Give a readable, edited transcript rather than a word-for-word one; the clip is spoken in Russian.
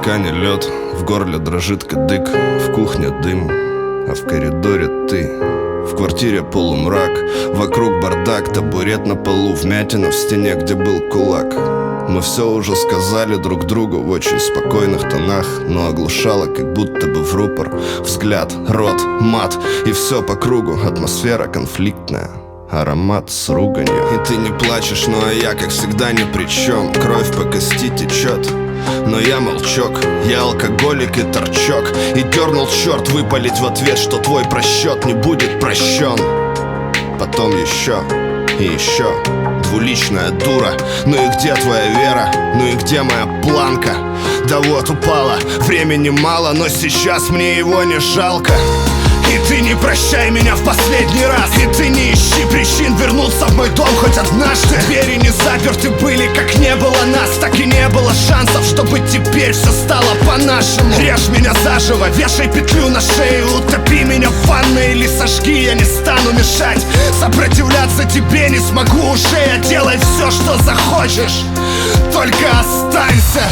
Ткани лед, в горле дрожит кадык, в кухне дым, а в коридоре ты. В квартире полумрак, вокруг бардак, табурет на полу, вмятина в стене, где был кулак. Мы все уже сказали друг другу в очень спокойных тонах, но оглушало, как будто бы в рупор. Взгляд, рот, мат, и все по кругу. Атмосфера конфликтная, аромат с руганью. И ты не плачешь, ну а я, как всегда, ни при чем. Кровь по кости течет, но я молчок, я алкоголик и торчок. И дернул черт выпалить в ответ, что твой просчет не будет прощен. Потом еще и еще. Двуличная дура, ну и где твоя вера? Ну и где моя планка? Да вот упала, времени мало, но сейчас мне его не жалко. И ты не прощай меня в последний раз, и ты не ищи причин вернуться в мой дом хоть однажды. Двери не заперты были, как не было нас, так и не было шансов, чтобы теперь все стало по-нашему. Режь меня заживо, вешай петлю на шею, утопи меня в ванной или сожги, я не стану мешать. Сопротивляться тебе не смогу уже, я делай все, что захочешь, только останься.